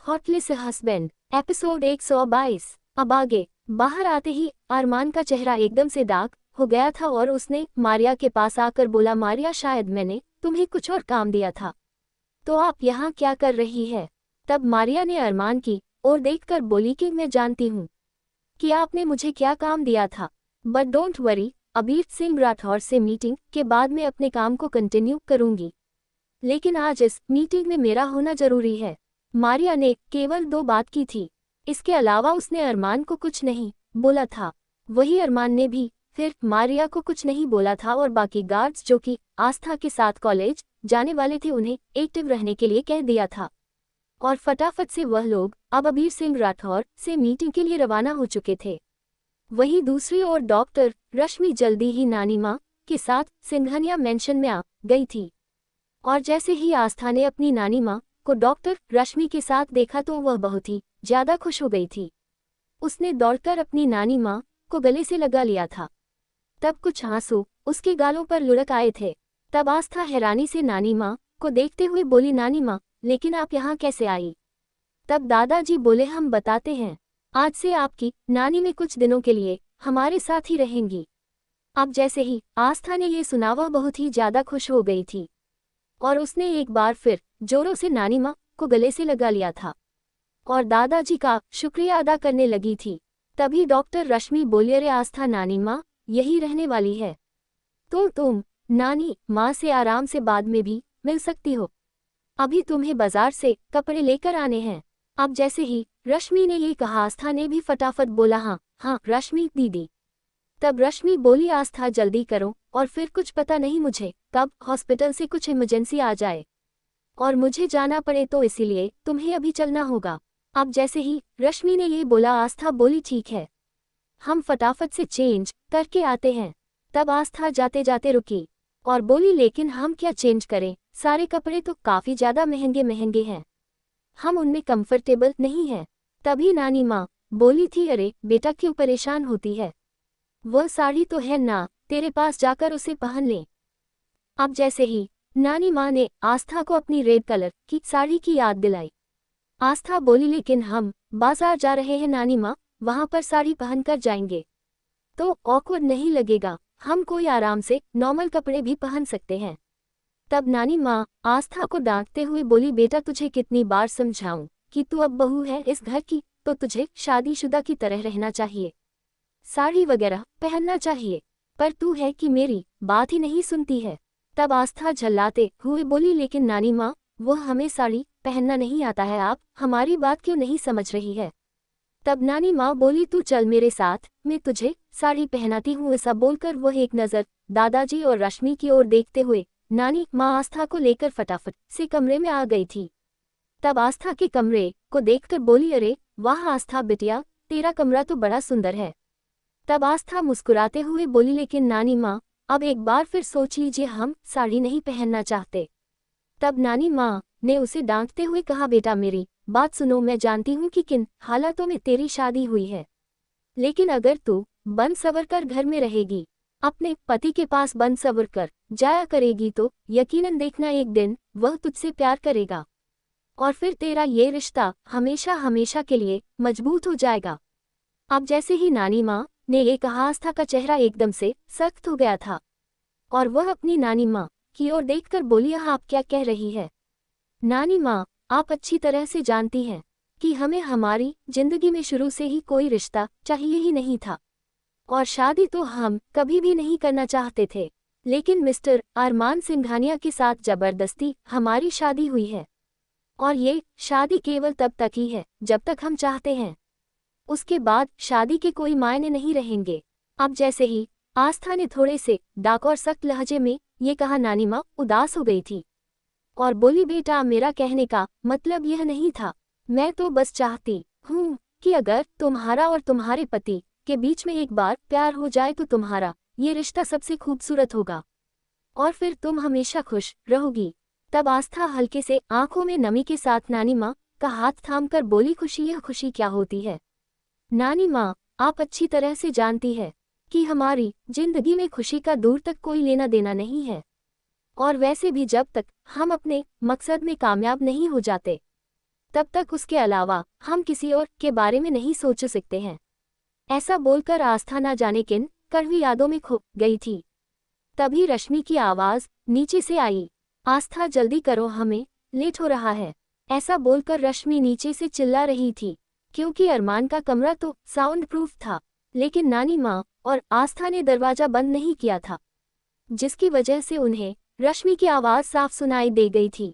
Hotlist husband episode 122। अब आगे बाहर आते ही अरमान का चेहरा एकदम से डार्क हो गया था और उसने मारिया के पास आकर बोला, मारिया शायद मैंने तुम्हें कुछ और काम दिया था, तो आप यहाँ क्या कर रही है। तब मारिया ने अरमान की ओर देखकर बोली कि मैं जानती हूँ कि आपने मुझे क्या काम दिया था, बट डोंट वरी, अबीर सिंह राठौर से मीटिंग के बाद मैं अपने काम को कंटिन्यू करूंगी, लेकिन आज इस मीटिंग में मेरा होना जरूरी है। मारिया ने केवल 2 बात की थी, इसके अलावा उसने अरमान को कुछ नहीं बोला था। वही अरमान ने भी फिर मारिया को कुछ नहीं बोला था और बाकी गार्ड्स जो कि आस्था के साथ कॉलेज जाने वाले थे उन्हें एक्टिव रहने के लिए कह दिया था। और फटाफट से वह लोग अब अबीर सिंह राठौर से मीटिंग के लिए रवाना हो चुके थे। वहीं दूसरी ओर डॉक्टर रश्मि जल्दी ही नानी माँ के साथ सिंघानिया मेंशन में आ गई थी। और जैसे ही आस्था ने अपनी नानी माँ को डॉक्टर रश्मि के साथ देखा तो वह बहुत ही ज्यादा खुश हो गई थी। उसने दौड़कर अपनी नानी माँ को गले से लगा लिया था। तब कुछ आंसू उसके गालों पर लुढ़क आए थे। तब आस्था हैरानी से नानी माँ को देखते हुए बोली, नानी माँ लेकिन आप यहाँ कैसे आई। तब दादाजी बोले, हम बताते हैं, आज से आपकी नानी में कुछ दिनों के लिए हमारे साथ ही रहेंगी। अब जैसे ही आस्था ने ये सुना वह बहुत ही ज्यादा खुश हो गई थी और उसने एक बार फिर जोरों से नानी माँ को गले से लगा लिया था और दादाजी का शुक्रिया अदा करने लगी थी। तभी डॉक्टर रश्मि बोली, अरे आस्था नानी माँ यही रहने वाली है, तो तुम नानी माँ से आराम से बाद में भी मिल सकती हो, अभी तुम्हें बाजार से कपड़े लेकर आने हैं। अब जैसे ही रश्मि ने ये कहा आस्था ने भी फटाफट बोला, हाँ हाँ रश्मि दीदी। तब रश्मि बोली, आस्था जल्दी करो, और फिर कुछ पता नहीं मुझे कब हॉस्पिटल से कुछ इमरजेंसी आ जाए और मुझे जाना पड़े, तो इसीलिए तुम्हें अभी चलना होगा। अब जैसे ही रश्मि ने ये बोला आस्था बोली, ठीक है हम फटाफट से चेंज करके आते हैं। तब आस्था जाते जाते रुकी और बोली, लेकिन हम क्या चेंज करें, सारे कपड़े तो काफ़ी ज़्यादा महंगे महंगे हैं, हम उनमें कंफर्टेबल नहीं हैं। तभी नानी माँ बोली थी, अरे बेटा क्यों परेशान होती है, वह साड़ी तो है ना, तेरे पास जाकर उसे पहन ले। अब जैसे ही नानी माँ ने आस्था को अपनी रेड कलर की साड़ी की याद दिलाई। आस्था बोली, लेकिन हम बाजार जा रहे हैं नानी माँ, वहाँ पर साड़ी पहनकर जाएंगे तो ऑकवर्ड नहीं लगेगा, हम कोई आराम से नॉर्मल कपड़े भी पहन सकते हैं। तब नानी माँ आस्था को डांटते हुए बोली, बेटा तुझे कितनी बार समझाऊं कि तू अब बहू है इस घर की, तो तुझे शादीशुदा की तरह रहना चाहिए, साड़ी वगैरह पहनना चाहिए, पर तू है कि मेरी बात ही नहीं सुनती है। तब आस्था झल्लाते हुए बोली, लेकिन नानी माँ वो हमें साड़ी पहनना नहीं आता है, आप हमारी बात क्यों नहीं समझ रही है। तब नानी माँ बोली, तू चल मेरे साथ, मैं तुझे साड़ी पहनाती हूँ। ऐसा बोलकर वह एक नज़र दादाजी और रश्मि की ओर देखते हुए नानी माँ आस्था को लेकर फटाफट से कमरे में आ गई थी। तब आस्था के कमरे को देखकर बोली, अरे वाह आस्था बिटिया, तेरा कमरा तो बड़ा सुंदर है। तब आस्था मुस्कुराते हुए बोली, लेकिन नानी माँ अब एक बार फिर सोच लीजिए, हम साड़ी नहीं पहनना चाहते। तब नानी माँ ने उसे डांटते हुए कहा, बेटा मेरी बात सुनो, मैं जानती हूँ कि किन हालातों में तेरी शादी हुई है, लेकिन अगर तू बन सवर कर घर में रहेगी, अपने पति के पास बन सवर कर जाया करेगी, तो यकीनन देखना एक दिन वह तुझसे प्यार करेगा और फिर तेरा ये रिश्ता हमेशा हमेशा के लिए मजबूत हो जाएगा। अब जैसे ही नानी माँ ने ये कहा आस्था का चेहरा एकदम से सख्त हो गया था और वह अपनी नानी माँ की ओर देखकर बोली, आप क्या कह रही है नानी माँ, आप अच्छी तरह से जानती हैं कि हमें हमारी जिंदगी में शुरू से ही कोई रिश्ता चाहिए ही नहीं था और शादी तो हम कभी भी नहीं करना चाहते थे, लेकिन मिस्टर अरमान सिंघानिया के साथ जबरदस्ती हमारी शादी हुई है और ये शादी केवल तब तक ही है जब तक हम चाहते हैं, उसके बाद शादी के कोई मायने नहीं रहेंगे। अब जैसे ही आस्था ने थोड़े से डाक और सख्त लहजे में ये कहा, नानी माँ उदास हो गई थी और बोली, बेटा मेरा कहने का मतलब यह नहीं था, मैं तो बस चाहती हूँ कि अगर तुम्हारा और तुम्हारे पति के बीच में एक बार प्यार हो जाए तो तुम्हारा ये रिश्ता सबसे खूबसूरत होगा और फिर तुम हमेशा खुश रहोगी। तब आस्था हल्के से आंखों में नमी के साथ नानी माँ का हाथ थामकर बोली, खुशी, यह खुशी क्या होती है नानी माँ, आप अच्छी तरह से जानती है कि हमारी जिंदगी में खुशी का दूर तक कोई लेना देना नहीं है और वैसे भी जब तक हम अपने मकसद में कामयाब नहीं हो जाते तब तक उसके अलावा हम किसी और के बारे में नहीं सोच सकते हैं। ऐसा बोलकर आस्था न जाने किन कड़वी यादों में खो गई थी। तभी रश्मि की आवाज नीचे से आई, आस्था जल्दी करो, हमें लेट हो रहा है। ऐसा बोलकर रश्मि नीचे से चिल्ला रही थी, क्योंकि अरमान का कमरा तो साउंड प्रूफ था, लेकिन नानी माँ और आस्था ने दरवाजा बंद नहीं किया था, जिसकी वजह से उन्हें रश्मि की आवाज साफ सुनाई दे गई थी।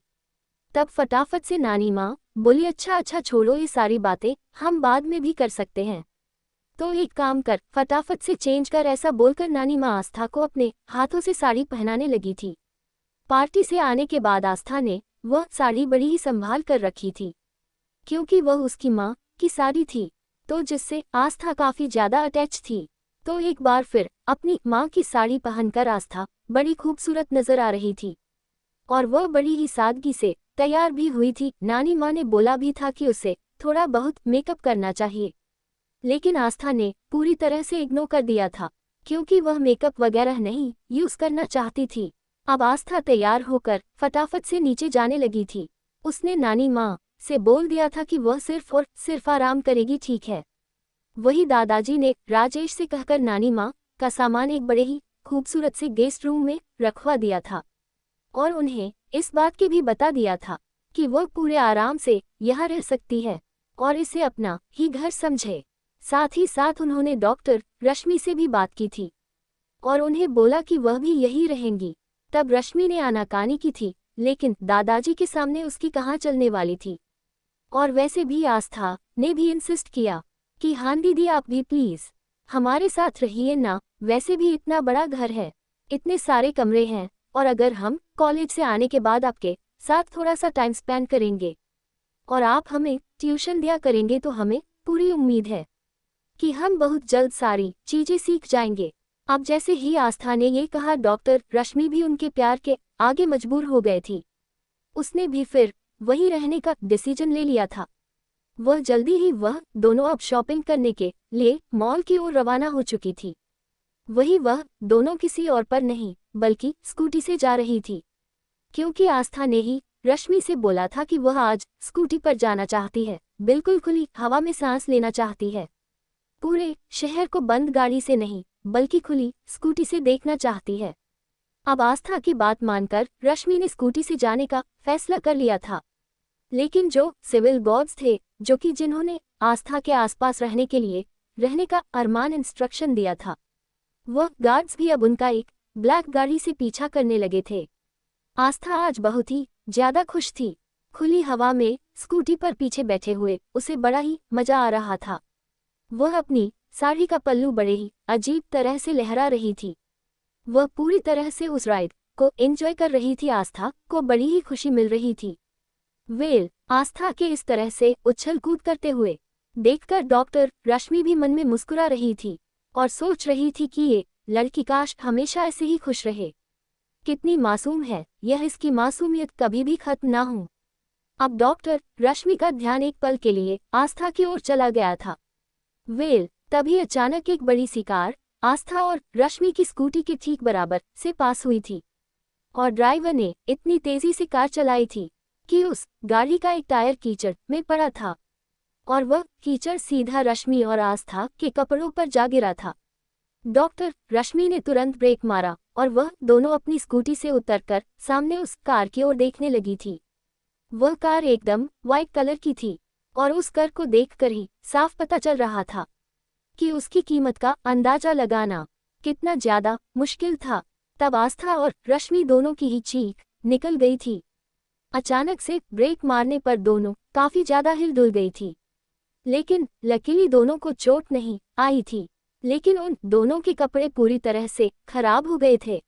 तब फटाफट से नानी माँ बोली, अच्छा अच्छा छोड़ो ये सारी बातें, हम बाद में भी कर सकते हैं, तो एक काम कर, फटाफट से चेंज कर। ऐसा बोलकर नानी माँ आस्था को अपने हाथों से साड़ी पहनाने लगी थी। पार्टी से आने के बाद आस्था ने वह साड़ी बड़ी ही संभाल कर रखी थी, क्योंकि वह उसकी माँ की साड़ी थी, तो जिससे आस्था काफी ज्यादा अटैच थी। तो एक बार फिर अपनी माँ की साड़ी पहनकर आस्था बड़ी खूबसूरत नजर आ रही थी, और वह बड़ी ही सादगी से तैयार भी हुई थी। नानी माँ ने बोला भी था कि उसे थोड़ा बहुत मेकअप करना चाहिए, लेकिन आस्था ने पूरी तरह से इग्नोर कर दिया था, क्योंकि वह मेकअप वगैरह नहीं यूज करना चाहती थी। अब आस्था तैयार होकर फटाफट से नीचे जाने लगी थी। उसने नानी माँ से बोल दिया था कि वह सिर्फ और सिर्फ आराम करेगी, ठीक है। वही दादाजी ने राजेश से कहकर नानी माँ का सामान एक बड़े ही खूबसूरत से गेस्ट रूम में रखवा दिया था, और उन्हें इस बात की भी बता दिया था कि वह पूरे आराम से यहाँ रह सकती है और इसे अपना ही घर समझे। साथ ही साथ उन्होंने डॉक्टर रश्मि से भी बात की थी और उन्हें बोला कि वह भी यही रहेंगी। तब रश्मि ने आनाकानी की थी, लेकिन दादाजी के सामने उसकी कहाँ चलने वाली थी। और वैसे भी आस्था ने भी इंसिस्ट किया कि हाँ दीदी, आप भी प्लीज हमारे साथ रहिए ना, वैसे भी इतना बड़ा घर है, इतने सारे कमरे हैं, और अगर हम कॉलेज से आने के बाद आपके साथ थोड़ा सा टाइम स्पेंड करेंगे और आप हमें ट्यूशन दिया करेंगे, तो हमें पूरी उम्मीद है कि हम बहुत जल्द सारी चीजें सीख जाएंगे। अब जैसे ही आस्था ने ये कहा, डॉक्टर रश्मि भी उनके प्यार के आगे मजबूर हो गए थी। उसने भी फिर वहीं रहने का डिसीजन ले लिया था। वह जल्दी ही वह दोनों अब शॉपिंग करने के लिए मॉल की ओर रवाना हो चुकी थी। वही वह दोनों किसी और पर नहीं बल्कि स्कूटी से जा रही थी, क्योंकि आस्था ने ही रश्मि से बोला था कि वह आज स्कूटी पर जाना चाहती है, बिल्कुल खुली हवा में सांस लेना चाहती है, पूरे शहर को बंद गाड़ी से नहीं बल्कि खुली स्कूटी से देखना चाहती है। अब आस्था की बात मानकर रश्मि ने स्कूटी से जाने का फैसला कर लिया था, लेकिन जो सिविल गार्ड्स थे, जो कि जिन्होंने आस्था के आसपास रहने के लिए रहने का अरमान इंस्ट्रक्शन दिया था, वह गार्ड्स भी अब उनका एक ब्लैक गाड़ी से पीछा करने लगे थे। आस्था आज बहुत ही ज्यादा खुश थी। खुली हवा में स्कूटी पर पीछे बैठे हुए उसे बड़ा ही मजा आ रहा था। वह अपनी साड़ी का पल्लू बड़े ही अजीब तरह से लहरा रही थी। वह पूरी तरह से उस राइड को एंजॉय कर रही थी। आस्था को बड़ी ही खुशी मिल रही थी। आस्था के इस तरह से उछल कूद करते हुए देखकर डॉक्टर रश्मि भी मन में मुस्कुरा रही थी और सोच रही थी कि ये लड़की काश हमेशा ऐसे ही खुश रहे। कितनी मासूम है यह, इसकी मासूमियत कभी भी खत्म ना हो। अब डॉक्टर रश्मि का ध्यान एक पल के लिए आस्था की ओर चला गया था। तभी अचानक एक बड़ी सी कार आस्था और रश्मि की स्कूटी के ठीक बराबर से पास हुई थी, और ड्राइवर ने इतनी तेजी से कार चलाई थी कि उस गाड़ी का एक टायर कीचड़ में पड़ा था, और वह कीचड़ सीधा रश्मि और आस्था के कपड़ों पर जा गिरा था। डॉक्टर रश्मि ने तुरंत ब्रेक मारा और वह दोनों अपनी स्कूटी से उतरकर सामने उस कार की ओर देखने लगी थी। वह कार एकदम वाइट कलर की थी, और उस कार को देखकर ही साफ पता चल रहा था कि उसकी कीमत का अंदाजा लगाना कितना ज्यादा मुश्किल था। तब आस्था और रश्मि दोनों की ही चीख निकल गई थी। अचानक से ब्रेक मारने पर दोनों काफी ज्यादा हिलडुल गई थी, लेकिन लकीली दोनों को चोट नहीं आई थी, लेकिन उन दोनों के कपड़े पूरी तरह से खराब हो गए थे।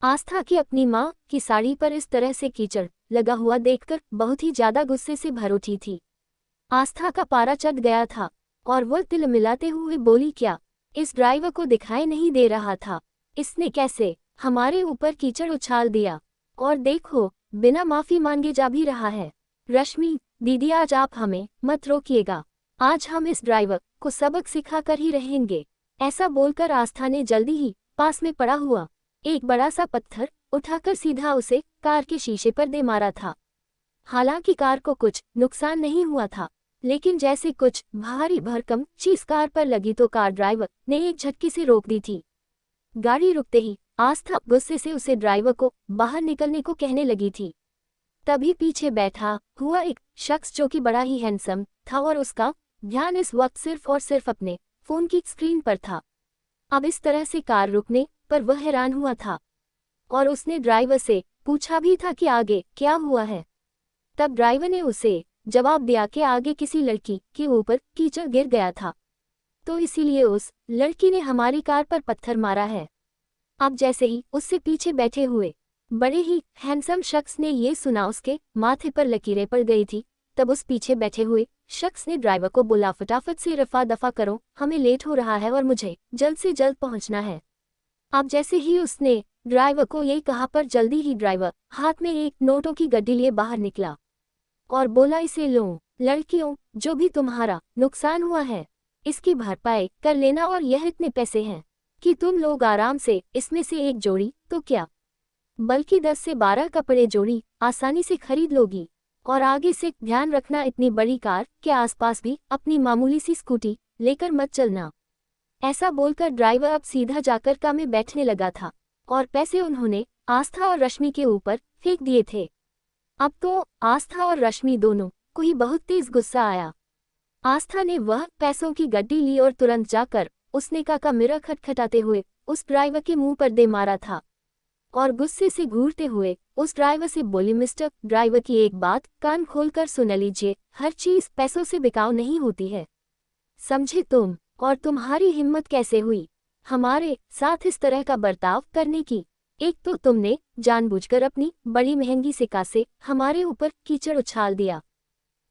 आस्था की अपनी माँ की साड़ी पर इस तरह से कीचड़ लगा हुआ देखकर बहुत ही ज्यादा गुस्से से भर उठी थी। आस्था का पारा चढ़ गया था और वह तिल मिलाते हुए बोली, क्या इस ड्राइवर को दिखाई नहीं दे रहा था? इसने कैसे हमारे ऊपर कीचड़ उछाल दिया, और देखो बिना माफी मांगे जा भी रहा है। रश्मि दीदी, आज आप हमें मत रोकिएगा, आज हम इस ड्राइवर को सबक सिखा कर ही रहेंगे। ऐसा बोलकर आस्था ने जल्दी ही पास में पड़ा हुआ एक बड़ा सा पत्थर उठाकर सीधा उसे कार के शीशे पर दे मारा था। हालांकि कार को कुछ नुकसान नहीं हुआ था, लेकिन जैसे कुछ भारी भरकम चीज कार पर लगी तो कार ड्राइवर ने एक झटके से रोक दी थी। गाड़ी रुकते ही आस्था गुस्से से उसे ड्राइवर को बाहर निकलने को कहने लगी थी। तभी पीछे बैठा हुआ एक शख्स जो कि बड़ा ही हैंडसम था और उसका ध्यान इस वक्त सिर्फ और सिर्फ अपने फोन की स्क्रीन पर था। अब इस तरह से कार रुकने पर वह हैरान हुआ था और उसने ड्राइवर से पूछा भी था कि आगे क्या हुआ है। तब ड्राइवर ने उसे जवाब दिया कि आगे किसी लड़की के ऊपर कीचड़ गिर गया था, तो इसीलिए उस लड़की ने हमारी कार पर पत्थर मारा है। अब जैसे ही उससे पीछे बैठे हुए बड़े ही हैंडसम शख्स ने ये सुना, उसके माथे पर लकीरें पड़ गई थी। तब उस पीछे बैठे हुए शख्स ने ड्राइवर को बोला, फटाफट से रफा दफा करो, हमें लेट हो रहा है और मुझे जल्द से जल्द पहुंचना है। अब जैसे ही उसने ड्राइवर को यही कहा पर जल्दी ही ड्राइवर हाथ में एक नोटों की गड्डी लिए बाहर निकला और बोला, इसे लो लड़कियों, जो भी तुम्हारा नुकसान हुआ है इसकी भरपाई कर लेना, और यह इतने पैसे हैं कि तुम लोग आराम से इसमें से एक जोड़ी तो क्या बल्कि 10 से 12 कपड़े जोड़ी आसानी से खरीद लोगी। और आगे से ध्यान रखना, इतनी बड़ी कार के आसपास भी अपनी मामूली सी स्कूटी लेकर मत चलना। ऐसा बोलकर ड्राइवर अब सीधा जाकर कार में बैठने लगा था और पैसे उन्होंने आस्था और रश्मि के ऊपर फेंक दिए थे। अब तो आस्था और रश्मि दोनों को ही बहुत तेज गुस्सा आया। आस्था ने वह पैसों की गड्डी ली और तुरंत जाकर उसने का मिरर खटखटाते हुए उस ड्राइवर के मुंह पर दे मारा था और गुस्से से घूरते हुए उस ड्राइवर से बोली, मिस्टर ड्राइवर की एक बात कान खोलकर सुन लीजिए, हर चीज पैसों से बिकाऊ नहीं होती है, समझे तुम? और तुम्हारी हिम्मत कैसे हुई हमारे साथ इस तरह का बर्ताव करने की? एक तो तुमने जानबूझकर अपनी बड़ी महंगी सिक्का से हमारे ऊपर कीचड़ उछाल दिया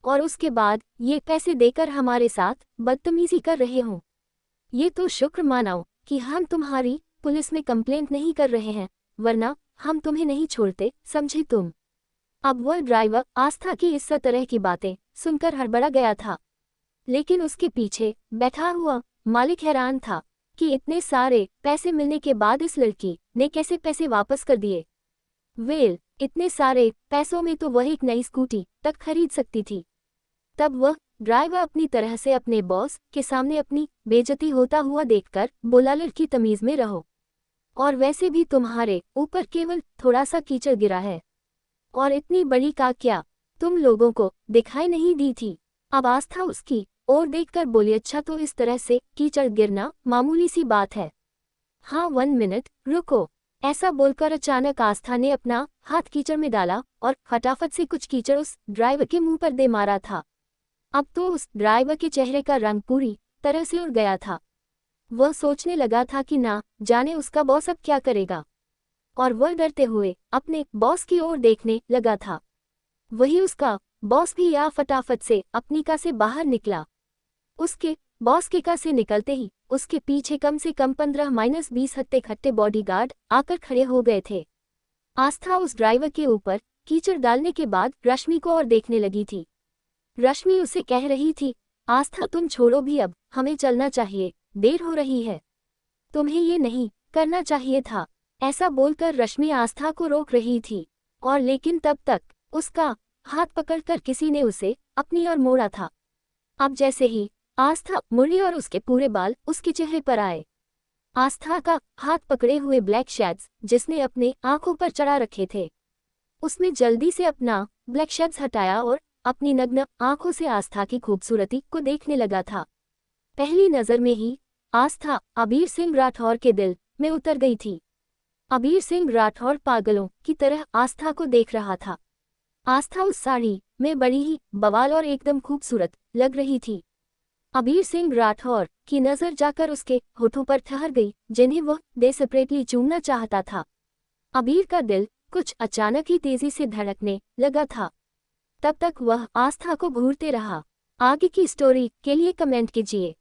और उसके बाद ये पैसे देकर हमारे साथ बदतमीजी कर रहे हो। ये तो शुक्र मानाओ कि हम तुम्हारी पुलिस में कंप्लेंट नहीं कर रहे हैं, वरना हम तुम्हें नहीं छोड़ते, समझे तुम? अब वह ड्राइवर आस्था की इस तरह की बातें सुनकर हड़बड़ा गया था, लेकिन उसके पीछे बैठा हुआ मालिक हैरान था कि इतने सारे पैसे मिलने के बाद इस लड़की ने कैसे पैसे वापस कर दिए। वेल, इतने सारे पैसों में तो वह एक नई स्कूटी तक खरीद सकती थी। तब वह ड्राइवर अपनी तरह से अपने बॉस के सामने अपनी बेइज्जती होता हुआ देखकर बोला, लड़की तमीज में रहो, और वैसे भी तुम्हारे ऊपर केवल थोड़ा सा कीचड़ गिरा है और इतनी बड़ी कार क्या तुम लोगों को दिखाई नहीं दी थी? अब आस्था उसकी ओर देखकर बोली, अच्छा तो इस तरह से कीचड़ गिरना मामूली सी बात है। हाँ 1 मिनट रुको। ऐसा बोलकर अचानक आस्था ने अपना हाथ कीचड़ में डाला और फटाफट से कुछ कीचड़ उस ड्राइवर के मुंह पर दे मारा था। अब तो उस ड्राइवर के चेहरे का रंग पूरी तरह से उड़ गया था। वह सोचने लगा था कि ना जाने उसका बॉस अब क्या करेगा, और वह डरते हुए अपने बॉस की ओर देखने लगा था। वही उसका बॉस भी या फटाफट से अपनी कार से बाहर निकला। उसके बॉस के कार से निकलते ही उसके पीछे कम से कम 15-20 हट्टे खट्टे बॉडीगार्ड आकर खड़े हो गए थे। आस्था उस ड्राइवर के ऊपर कीचड़ डालने के बाद रश्मि को और देखने लगी थी। रश्मि उसे कह रही थी, आस्था तुम छोड़ो भी, अब हमें चलना चाहिए, देर हो रही है, तुम्हें ये नहीं करना चाहिए था। ऐसा बोलकर रश्मि आस्था को रोक रही थी, और लेकिन तब तक उसका हाथ पकड़कर किसी ने उसे अपनी ओर मोड़ा था। अब जैसे ही आस्था मुड़ी और उसके पूरे बाल उसके चेहरे पर आए, आस्था का हाथ पकड़े हुए ब्लैक शेड्स जिसने अपने आंखों पर चढ़ा रखे थे, उसने जल्दी से अपना ब्लैक शेड्स हटाया और अपनी नग्न आंखों से आस्था की खूबसूरती को देखने लगा था। पहली नजर में ही आस्था अबीर सिंह राठौर के दिल में उतर गई थी। अबीर सिंह राठौर पागलों की तरह आस्था को देख रहा था। आस्था उस साड़ी में बड़ी ही बवाल और एकदम खूबसूरत लग रही थी। अबीर सिंह राठौर की नजर जाकर उसके होठों पर ठहर गई, जिन्हें वह डेस्परेटली चूमना चाहता था। अबीर का दिल कुछ अचानक ही तेजी से धड़कने लगा था। तब तक वह आस्था को घूरते रहा। आगे की स्टोरी के लिए कमेंट कीजिए।